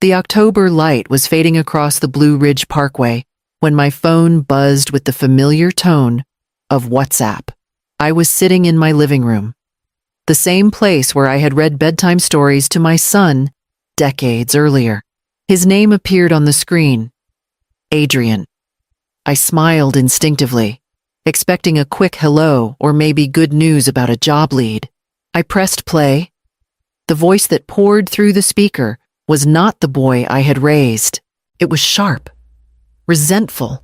The October light was fading across the Blue Ridge Parkway when my phone buzzed with the familiar tone of WhatsApp. I was sitting in my living room, the same place where I had read bedtime stories to my son decades earlier. His name appeared on the screen. Adrian. I smiled instinctively, expecting a quick hello or maybe good news about a job lead. I pressed play. The voice that poured through the speaker was not the boy I had raised. It was sharp, resentful,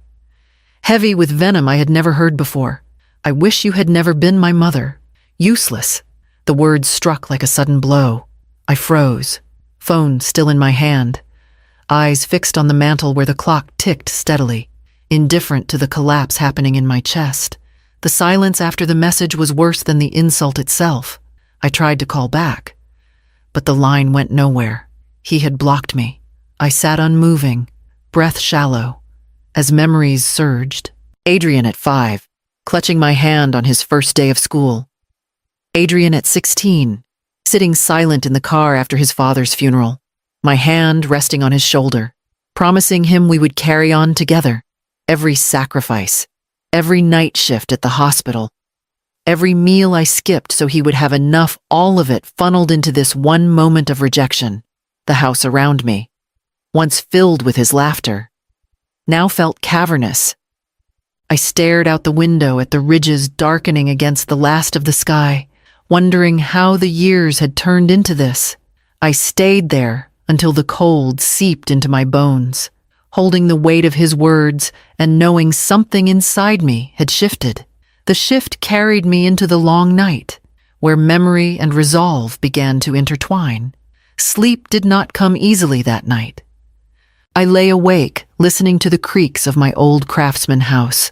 heavy with venom I had never heard before. I wish you had never been my mother. Useless. The words struck like a sudden blow. I froze, phone still in my hand, eyes fixed on the mantel where the clock ticked steadily, indifferent to the collapse happening in my chest. The silence after the message was worse than the insult itself. I tried to call back, but the line went nowhere. He had blocked me. I sat unmoving, breath shallow, as memories surged. Adrian at 5, clutching my hand on his first day of school. Adrian at 16, sitting silent in the car after his father's funeral, my hand resting on his shoulder, promising him we would carry on together. Every sacrifice, every night shift at the hospital, every meal I skipped so he would have enough, all of it funneled into this one moment of rejection. The house around me, once filled with his laughter, now felt cavernous. I stared out the window at the ridges darkening against the last of the sky, wondering how the years had turned into this. I stayed there until the cold seeped into my bones, holding the weight of his words and knowing something inside me had shifted. The shift carried me into the long night, where memory and resolve began to intertwine. Sleep did not come easily that night. I lay awake, listening to the creaks of my old craftsman house,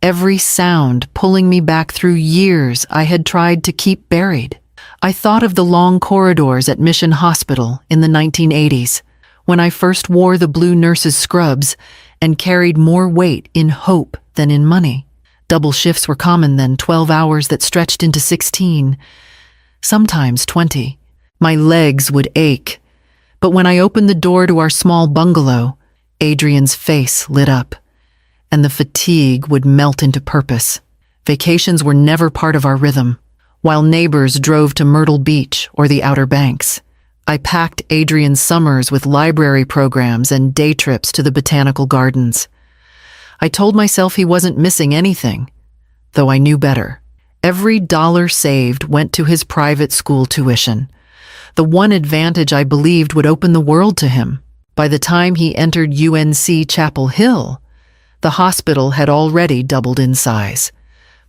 every sound pulling me back through years I had tried to keep buried. I thought of the long corridors at Mission Hospital in the 1980s, when I first wore the blue nurse's scrubs and carried more weight in hope than in money. Double shifts were common then, 12 hours that stretched into 16, sometimes 20. My legs would ache, but when I opened the door to our small bungalow, Adrian's face lit up, and the fatigue would melt into purpose. Vacations were never part of our rhythm, while neighbors drove to Myrtle Beach or the Outer Banks. I packed Adrian's summers with library programs and day trips to the botanical gardens. I told myself he wasn't missing anything, though I knew better. Every dollar saved went to his private school tuition, the one advantage I believed would open the world to him. By the time he entered UNC Chapel Hill, the hospital had already doubled in size,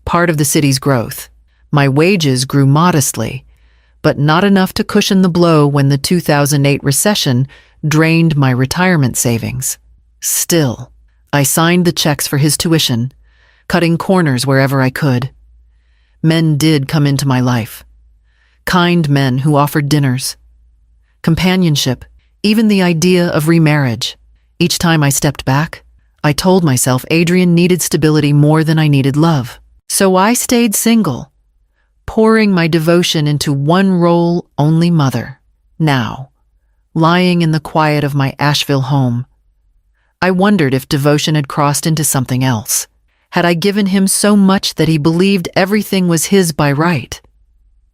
part of the city's growth. My wages grew modestly, but not enough to cushion the blow when the 2008 recession drained my retirement savings. Still, I signed the checks for his tuition, cutting corners wherever I could. Men did come into my life. Kind men who offered dinners, companionship, even the idea of remarriage. Each time I stepped back, I told myself Adrian needed stability more than I needed love. So I stayed single, pouring my devotion into one role only mother. Now, lying in the quiet of my Asheville home, I wondered if devotion had crossed into something else. Had I given him so much that he believed everything was his by right?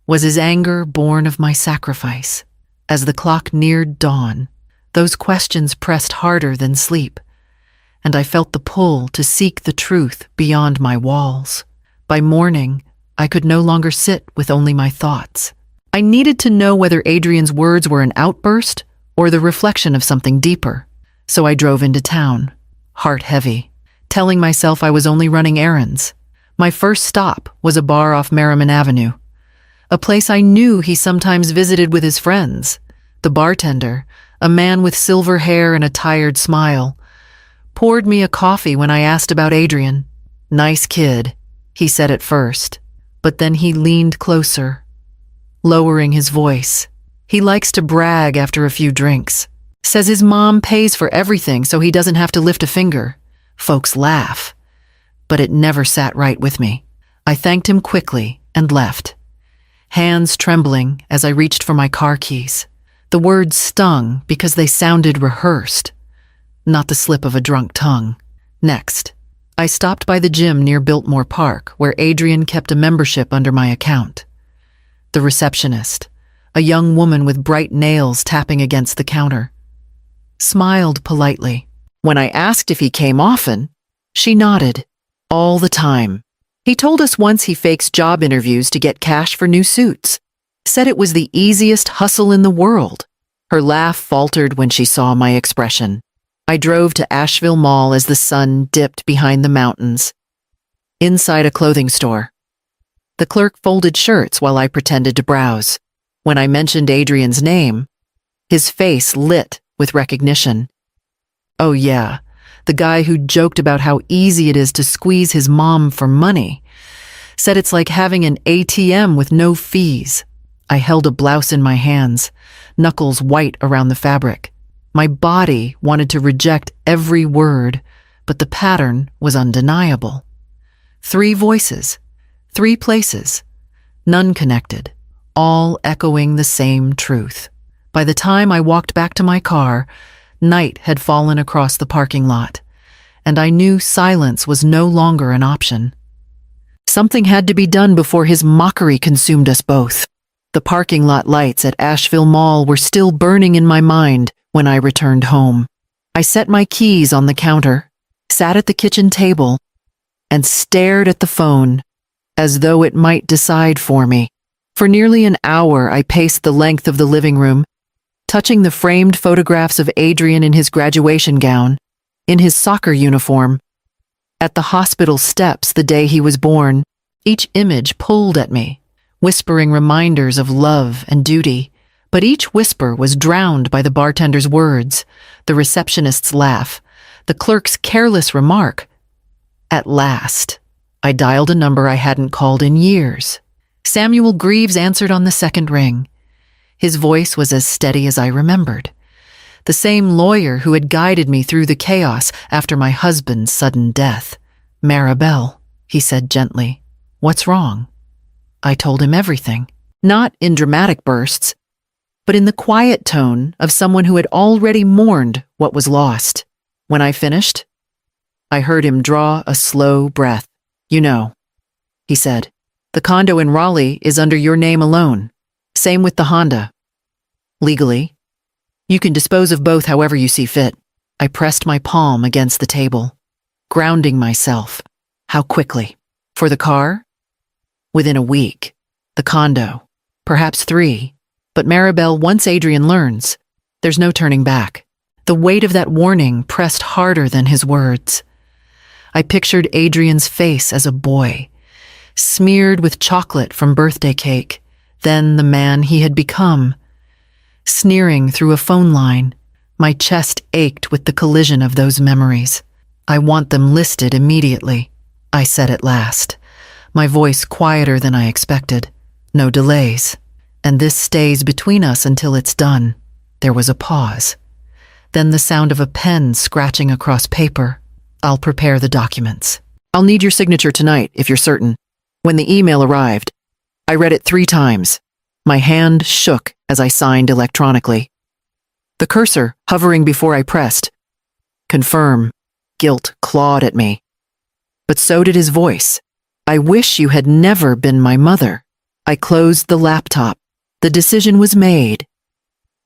Was his anger born of my sacrifice? As the clock neared dawn, those questions pressed harder than sleep, and I felt the pull to seek the truth beyond my walls. By morning, I could no longer sit with only my thoughts. I needed to know whether Adrian's words were an outburst or the reflection of something deeper. So I drove into town, heart heavy, telling myself I was only running errands. My first stop was a bar off Merriman Avenue, a place I knew he sometimes visited with his friends. The bartender, a man with silver hair and a tired smile, poured me a coffee when I asked about Adrian. "Nice kid," he said at first, but then he leaned closer, lowering his voice. "He likes to brag after a few drinks. Says his mom pays for everything so he doesn't have to lift a finger." Folks laugh, but it never sat right with me. I thanked him quickly and left, hands trembling as I reached for my car keys. The words stung because they sounded rehearsed, not the slip of a drunk tongue. Next, I stopped by the gym near Biltmore Park, where Adrian kept a membership under my account. The receptionist, a young woman with bright nails tapping against the counter, smiled politely. When I asked if he came often, she nodded. All the time. He told us once he fakes job interviews to get cash for new suits. Said it was the easiest hustle in the world. Her laugh faltered when she saw my expression. I drove to Asheville Mall as the sun dipped behind the mountains. Inside a clothing store, the clerk folded shirts while I pretended to browse. When I mentioned Adrian's name, his face lit with recognition. Oh yeah, the guy who joked about how easy it is to squeeze his mom for money. Said it's like having an ATM with no fees. I held a blouse in my hands, knuckles white around the fabric. My body wanted to reject every word, but the pattern was undeniable. 3 voices, 3 places, none connected, all echoing the same truth. By the time I walked back to my car, night had fallen across the parking lot, and I knew silence was no longer an option. Something had to be done before his mockery consumed us both. The parking lot lights at Asheville Mall were still burning in my mind when I returned home. I set my keys on the counter, sat at the kitchen table, and stared at the phone as though it might decide for me. For nearly an hour, I paced the length of the living room, touching the framed photographs of Adrian in his graduation gown, in his soccer uniform, at the hospital steps the day he was born. Each image pulled at me, whispering reminders of love and duty. But each whisper was drowned by the bartender's words, the receptionist's laugh, the clerk's careless remark. At last, I dialed a number I hadn't called in years. Samuel Greaves answered on the second ring. His voice was as steady as I remembered. The same lawyer who had guided me through the chaos after my husband's sudden death. "Maribel," he said gently. "What's wrong?" I told him everything, not in dramatic bursts, but in the quiet tone of someone who had already mourned what was lost. When I finished, I heard him draw a slow breath. "You know," he said, "the condo in Raleigh is under your name alone. Same with the Honda. Legally, you can dispose of both however you see fit." I pressed my palm against the table, grounding myself. How quickly? For the car? Within a week. The condo? Perhaps 3. But Maribel, once Adrian learns, there's no turning back. The weight of that warning pressed harder than his words. I pictured Adrian's face as a boy, smeared with chocolate from birthday cake, then the man he had become. Sneering through a phone line, my chest ached with the collision of those memories. "I want them listed immediately," I said at last, my voice quieter than I expected. "No delays. And this stays between us until it's done." There was a pause. Then the sound of a pen scratching across paper. "I'll prepare the documents. I'll need your signature tonight, if you're certain." When the email arrived, I read it 3 times. My hand shook as I signed electronically. The cursor hovering before I pressed. Confirm. Guilt clawed at me. But so did his voice. "I wish you had never been my mother." I closed the laptop. The decision was made.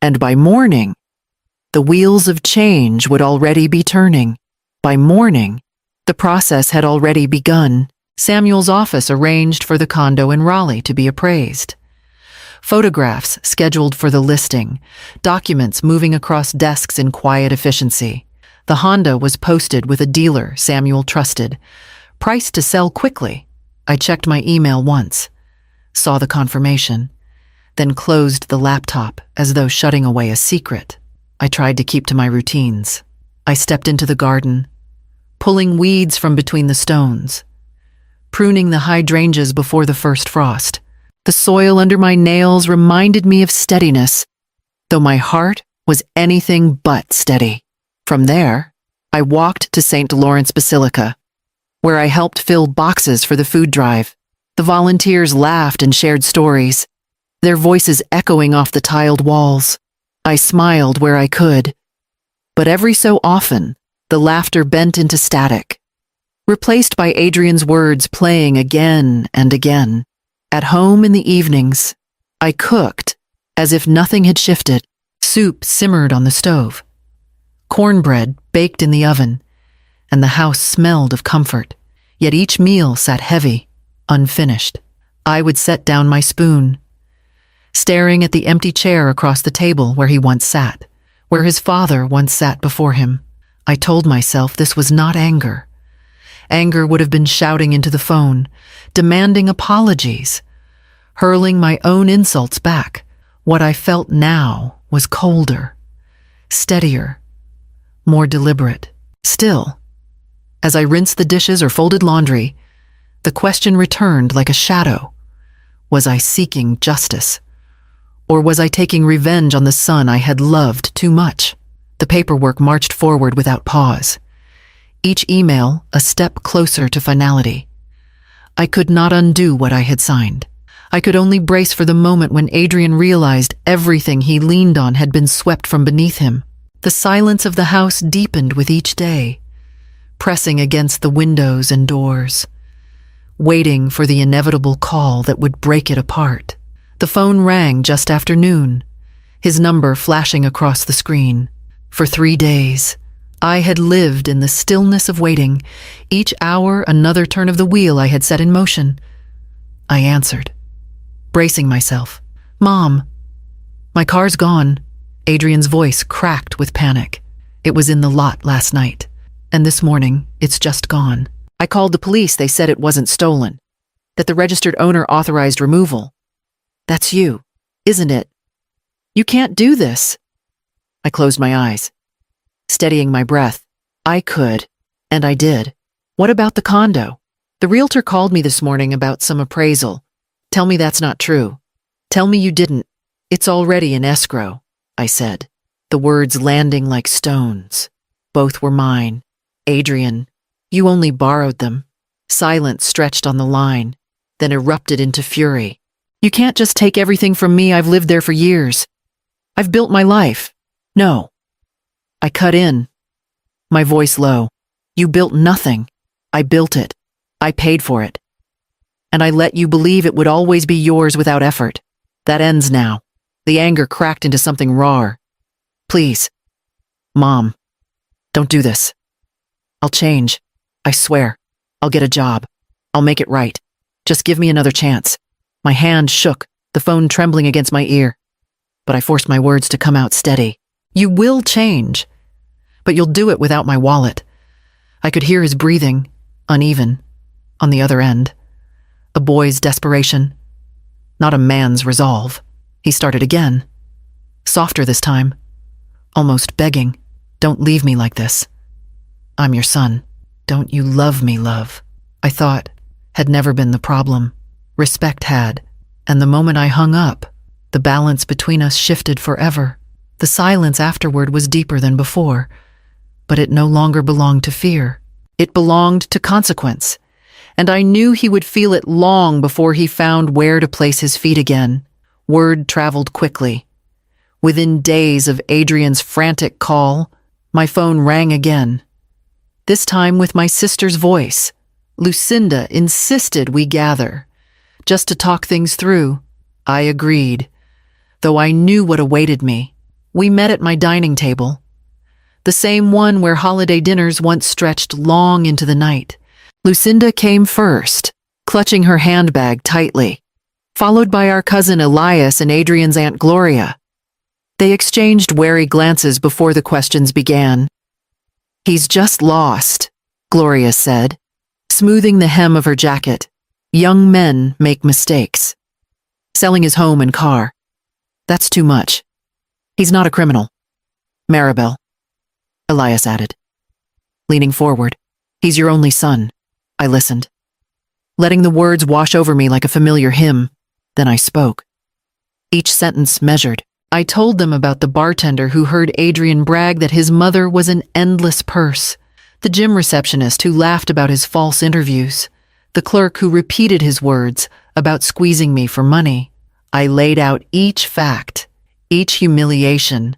And by morning, the wheels of change would already be turning. By morning, the process had already begun. Samuel's office arranged for the condo in Raleigh to be appraised. Photographs scheduled for the listing, documents moving across desks in quiet efficiency. The Honda was posted with a dealer Samuel trusted, priced to sell quickly. I checked my email once, saw the confirmation, then closed the laptop as though shutting away a secret. I tried to keep to my routines. I stepped into the garden, pulling weeds from between the stones, pruning the hydrangeas before the first frost. The soil under my nails reminded me of steadiness, though my heart was anything but steady. From there, I walked to St. Lawrence Basilica, where I helped fill boxes for the food drive. The volunteers laughed and shared stories, their voices echoing off the tiled walls. I smiled where I could, but every so often, the laughter bent into static, replaced by Adrian's words playing again and again. At home in the evenings, I cooked as if nothing had shifted. Soup simmered on the stove, cornbread baked in the oven, and the house smelled of comfort. Yet each meal sat heavy, unfinished. I would set down my spoon, staring at the empty chair across the table where he once sat, where his father once sat before him. I told myself this was not anger. Anger would have been shouting into the phone, demanding apologies, hurling my own insults back. What I felt now was colder, steadier, more deliberate. Still, as I rinsed the dishes or folded laundry, the question returned like a shadow. Was I seeking justice? Or was I taking revenge on the son I had loved too much? The paperwork marched forward without pause, each email a step closer to finality. I could not undo what I had signed. I could only brace for the moment when Adrian realized everything he leaned on had been swept from beneath him. The silence of the house deepened with each day, pressing against the windows and doors, waiting for the inevitable call that would break it apart. The phone rang just after noon, his number flashing across the screen. For 3 days, I had lived in the stillness of waiting, each hour another turn of the wheel I had set in motion. I answered, bracing myself. "Mom, my car's gone." Adrian's voice cracked with panic. "It was in the lot last night, and this morning it's just gone. I called the police. They said it wasn't stolen, that the registered owner authorized removal. That's you, isn't it? You can't do this." I closed my eyes, steadying my breath. I could, and I did. "What about the condo? The realtor called me this morning about some appraisal. Tell me that's not true. Tell me you didn't. It's already in escrow," I said, the words landing like stones. Both were mine. "Adrian, you only borrowed them." Silence stretched on the line, then erupted into fury. "You can't just take everything from me. I've lived there for years. I've built my life." "No." I cut in, my voice low. "You built nothing. I built it. I paid for it. And I let you believe it would always be yours without effort. That ends now." The anger cracked into something raw. "Please, Mom, don't do this. I'll change. I swear. I'll get a job. I'll make it right. Just give me another chance." My hand shook, the phone trembling against my ear. But I forced my words to come out steady. "You will change, but you'll do it without my wallet." I could hear his breathing, uneven, on the other end. A boy's desperation, not a man's resolve. He started again, softer this time, almost begging. "Don't leave me like this. I'm your son. Don't you love me, love?" I thought had never been the problem. Respect had, and the moment I hung up, the balance between us shifted forever. The silence afterward was deeper than before, but it no longer belonged to fear. It belonged to consequence, and I knew he would feel it long before he found where to place his feet again. Word traveled quickly. Within days of Adrian's frantic call, my phone rang again. This time with my sister's voice. Lucinda insisted we gather, just to talk things through. I agreed, though I knew what awaited me. We met at my dining table, the same one where holiday dinners once stretched long into the night. Lucinda came first, clutching her handbag tightly, followed by our cousin Elias and Adrian's Aunt Gloria. They exchanged wary glances before the questions began. "He's just lost," Gloria said, smoothing the hem of her jacket. "Young men make mistakes. Selling his home and car. That's too much. He's not a criminal." "Maribel," Elias added, leaning forward. "He's your only son." I listened, letting the words wash over me like a familiar hymn. Then I spoke. Each sentence measured. I told them about the bartender who heard Adrian brag that his mother was an endless purse, the gym receptionist who laughed about his false interviews, the clerk who repeated his words about squeezing me for money. I laid out each fact, Each humiliation,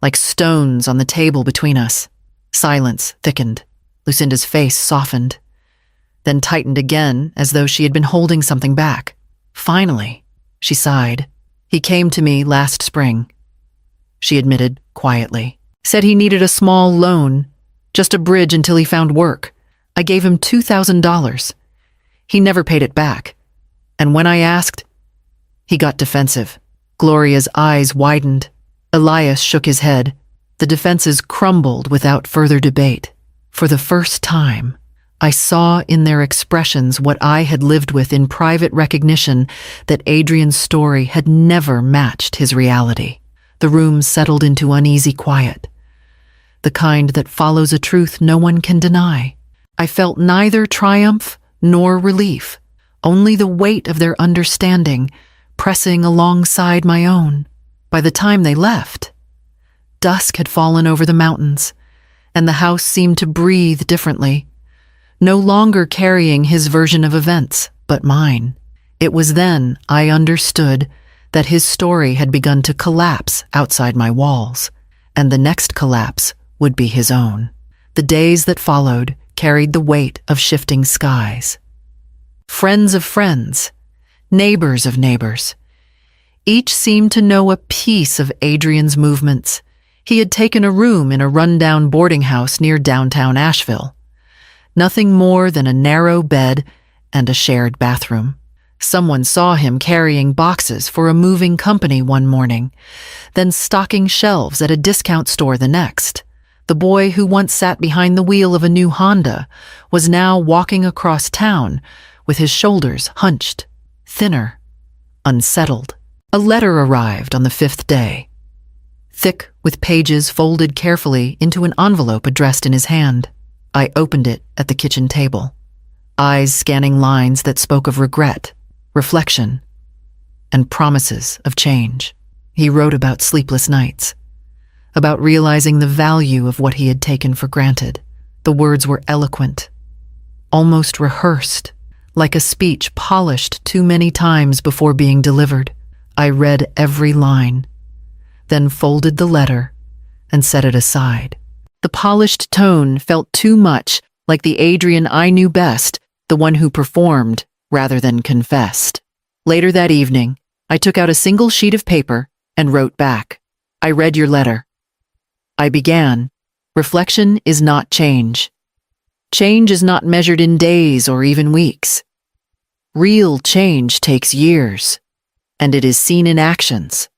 like stones on the table between us. Silence thickened. Lucinda's face softened, then tightened again as though she had been holding something back. Finally, she sighed. He came to me last spring, she admitted quietly. Said he needed a small loan, just a bridge until he found work. I gave him $2,000. He never paid it back. And when I asked, he got defensive. Gloria's eyes widened. Elias shook his head. The defenses crumbled without further debate. For the first time, I saw in their expressions what I had lived with in private recognition that Adrian's story had never matched his reality. The room settled into uneasy quiet, the kind that follows a truth no one can deny. I felt neither triumph nor relief, only the weight of their understanding pressing alongside my own. By the time they left, dusk had fallen over the mountains, and the house seemed to breathe differently, no longer carrying his version of events, but mine. It was then I understood that his story had begun to collapse outside my walls, and the next collapse would be his own. The days that followed carried the weight of shifting skies. Friends of friends, neighbors of neighbors. Each seemed to know a piece of Adrian's movements. He had taken a room in a rundown boarding house near downtown Asheville. Nothing more than a narrow bed and a shared bathroom. Someone saw him carrying boxes for a moving company one morning, then stocking shelves at a discount store the next. The boy who once sat behind the wheel of a new Honda was now walking across town with his shoulders hunched, thinner, unsettled. A letter arrived on the 5th day, thick with pages folded carefully into an envelope addressed in his hand. I opened it at the kitchen table, eyes scanning lines that spoke of regret, reflection, and promises of change. He wrote about sleepless nights, about realizing the value of what he had taken for granted. The words were eloquent, almost rehearsed, like a speech polished too many times before being delivered. I read every line, then folded the letter and set it aside. The polished tone felt too much like the Adrian I knew best, the one who performed rather than confessed. Later that evening, I took out a single sheet of paper and wrote back. I read your letter. I began, reflection is not change. Change is not measured in days or even weeks. Real change takes years, and it is seen in actions,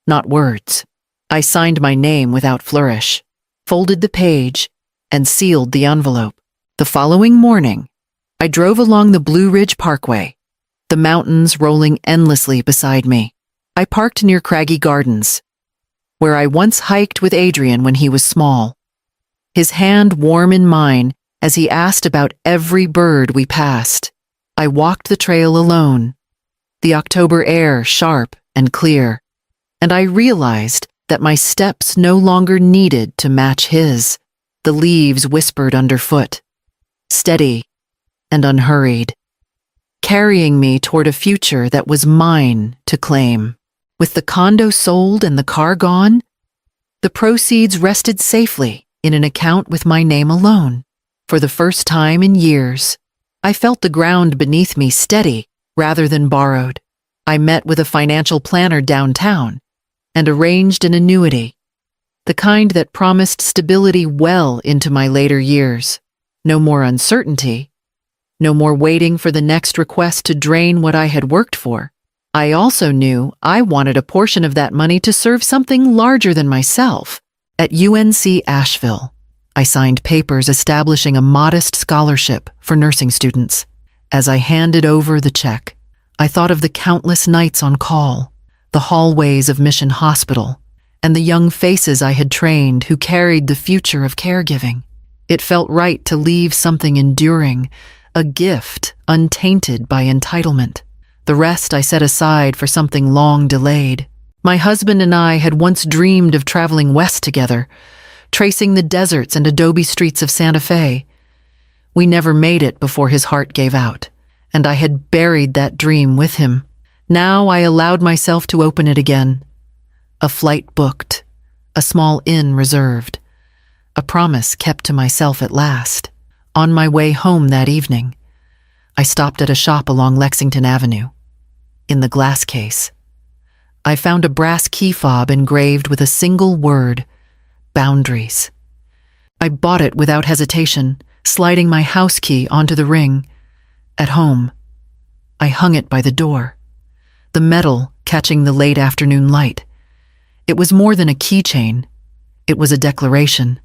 not words. I signed my name without flourish, folded the page, and sealed the envelope. The following morning, I drove along the Blue Ridge Parkway, the mountains rolling endlessly beside me. I parked near Craggy Gardens, where I once hiked with Adrian when he was small, his hand warm in mine as he asked about every bird we passed. I walked the trail alone, the October air sharp and clear, and I realized that my steps no longer needed to match his. The leaves whispered underfoot, steady and unhurried, carrying me toward a future that was mine to claim. With the condo sold and the car gone, the proceeds rested safely in an account with my name alone. For the first time in years, I felt the ground beneath me steady rather than borrowed. I met with a financial planner downtown and arranged an annuity, the kind that promised stability well into my later years. No more uncertainty, no more waiting for the next request to drain what I had worked for. I also knew I wanted a portion of that money to serve something larger than myself. At UNC Asheville, I signed papers establishing a modest scholarship for nursing students. As I handed over the check, I thought of the countless nights on call, the hallways of Mission Hospital, and the young faces I had trained who carried the future of caregiving. It felt right to leave something enduring, a gift untainted by entitlement. The rest I set aside for something long delayed. My husband and I had once dreamed of traveling west together, tracing the deserts and adobe streets of Santa Fe. We never made it before his heart gave out, and I had buried that dream with him. Now I allowed myself to open it again, A flight booked, a small inn reserved, a promise kept to myself at last. On my way home that evening, I stopped at a shop along Lexington Avenue. In the glass case, I found a brass key fob engraved with a single word: boundaries. I bought it without hesitation, sliding my house key onto the ring. At home, I hung it by the door, the metal catching the late afternoon light. It was more than a keychain. It was a declaration.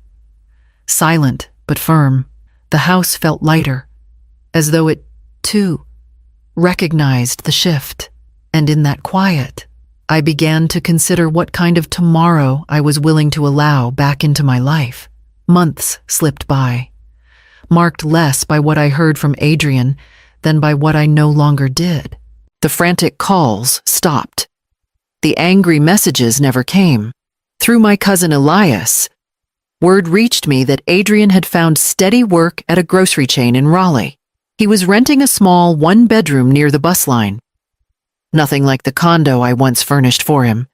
Silent but firm, the house felt lighter, as though it, too, recognized the shift. And in that quiet, I began to consider what kind of tomorrow I was willing to allow back into my life. Months slipped by, marked less by what I heard from Adrian than by what I no longer did. The frantic calls stopped. The angry messages never came. Through my cousin Elias, word reached me that Adrian had found steady work at a grocery chain in Raleigh. He was renting a small one-bedroom near the bus line. Nothing like the condo I once furnished for him,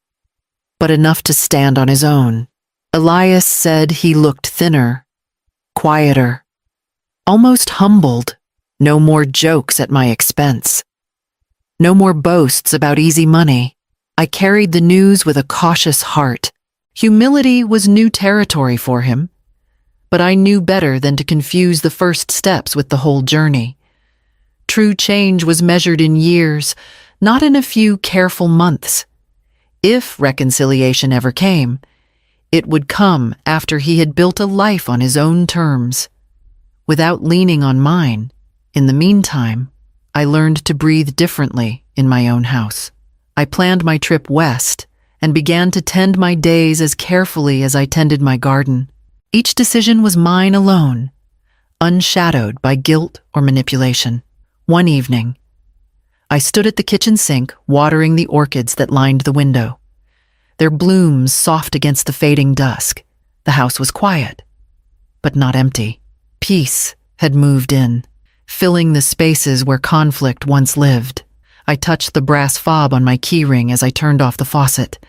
but enough to stand on his own. Elias said he looked thinner, quieter, almost humbled. No more jokes at my expense. No more boasts about easy money. I carried the news with a cautious heart. Humility was new territory for him, but I knew better than to confuse the first steps with the whole journey. True change was measured in years, not in a few careful months. If reconciliation ever came, it would come after he had built a life on his own terms, without leaning on mine. In the meantime, I learned to breathe differently in my own house. I planned my trip west and began to tend my days as carefully as I tended my garden. Each decision was mine alone, unshadowed by guilt or manipulation. One evening, I stood at the kitchen sink, watering the orchids that lined the window, their blooms soft against the fading dusk. The house was quiet, but not empty. Peace had moved in, filling the spaces where conflict once lived. I touched the brass fob on my keyring as I turned off the faucet,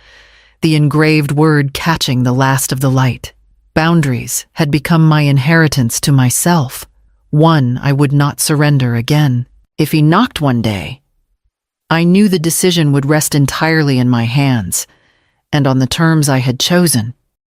the engraved word catching the last of the light. Boundaries had become my inheritance to myself, one I would not surrender again. If he knocked one day, I knew the decision would rest entirely in my hands, and on the terms I had chosen.